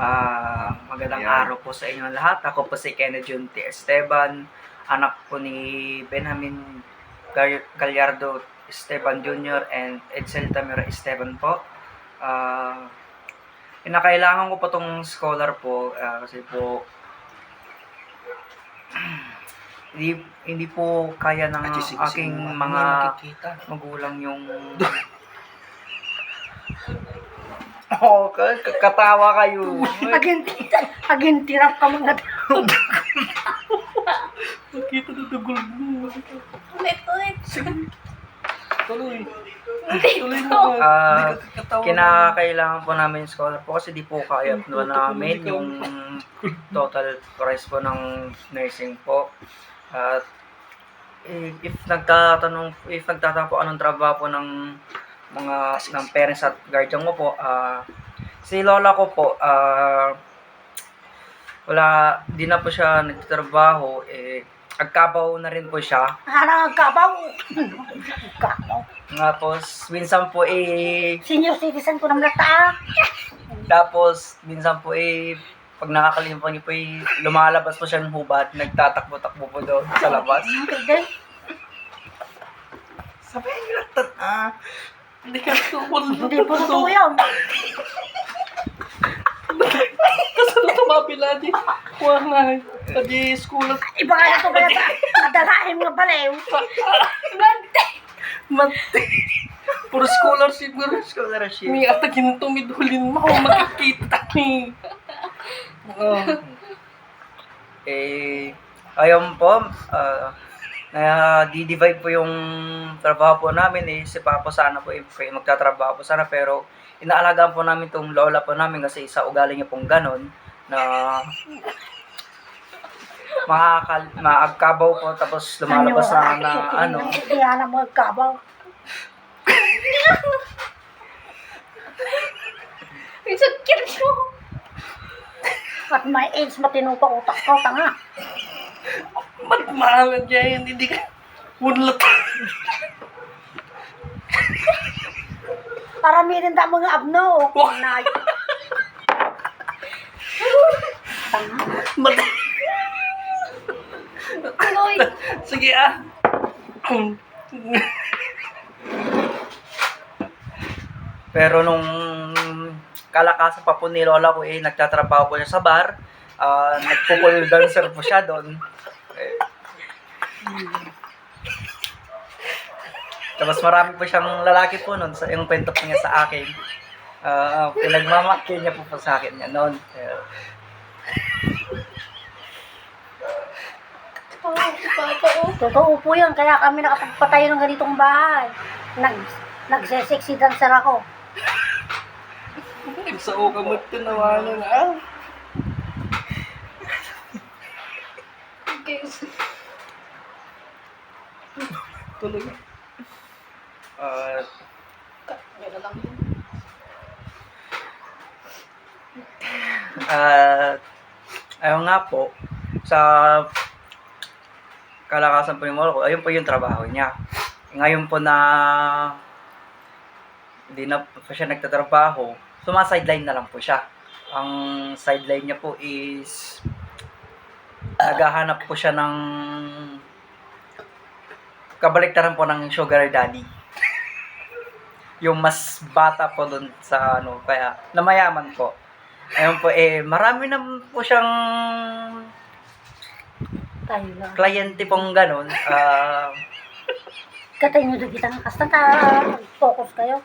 Magandang araw po sa inyong lahat. Ako po si Kenneth Jun T. Esteban, anak po ni Benjamin Gallardo Esteban Jr. and Edsel Tamira Esteban po. Kinakailangan ko po tong scholar po kasi po hindi po kaya ng aking mga magulang yung katawa kayo. Agintirap ka mga tao. Nakita na dugol mo. Ulit. Tuloy. Tuloy mo. Kinakailangan po namin scholar po kasi di po kaya po namin yung total price po ng nursing po. At if nagtatanong po anong trabaho po ng mga ng parents at guardian ko po, si lola ko po wala, di na po siya nagtatrabaho, agkabaw na rin po siya. Agkabaw. Tapos minsan po Senior citizen ko naman nata. tapos minsan po pag nakakalimutan niyo po lumalabas po siya ng hubad, nagtatakbo-takbo po doon sa labas. Okay. Sabi niyo Hindi ka tungkol. Hindi po totoo yun. Kasi na tumapila di. Huwag na. Tadi school. Iba ka na ito ba nata? Madalahin mga balew. Mante. Puro scholarship ko rin. Scholarship. May atagin tumidulin mo. Makikita ni. Ayun po, di-divide po yung trabaho po namin. Si Papa sana po magtatrabaho po sana, pero inaalagaan po namin itong lola po namin kasi sa ugali niya pong ganon na maagkabaw po tapos lumalabas na ano. Hindi alam mo agkabaw. It's a kid mo. At may AIDS, matinupa utak ko, tanga. Mahalan niya yun. Hindi ka. Wunlat. Para meron na mga abno. Nay. Mate. Tuloy. Sige Pero nung kalakasan pa po ni lola ko nagtatrabaho po siya sa bar, nagpo-pole dancer po siya doon. Tapos marami po siyang lalaki po noon sa yung kwento po niya sa akin. Pinagmamakil niya po sa akin niya noon. Totoo po yan, kaya kami nakapagpatayo ng ganitong bahay. Nagse-sexy dancer ako. Sa uka mo tinawanan ah. Okay. Tuloy. Ayun nga po, sa kalakasan po ni Molo ko, ayun po yung trabaho niya. Ngayon po na hindi na po siya nagtatrabaho, sumasideline na lang po siya. Ang sideline niya po is naghahanap po siya ng kabaliktaran po ng sugar daddy. Yung mas bata po doon sa kaya namayaman po. Ayun po marami na po siyang kliyente pong ganun. Katay nyo doon kita ng kasta, focus kayo.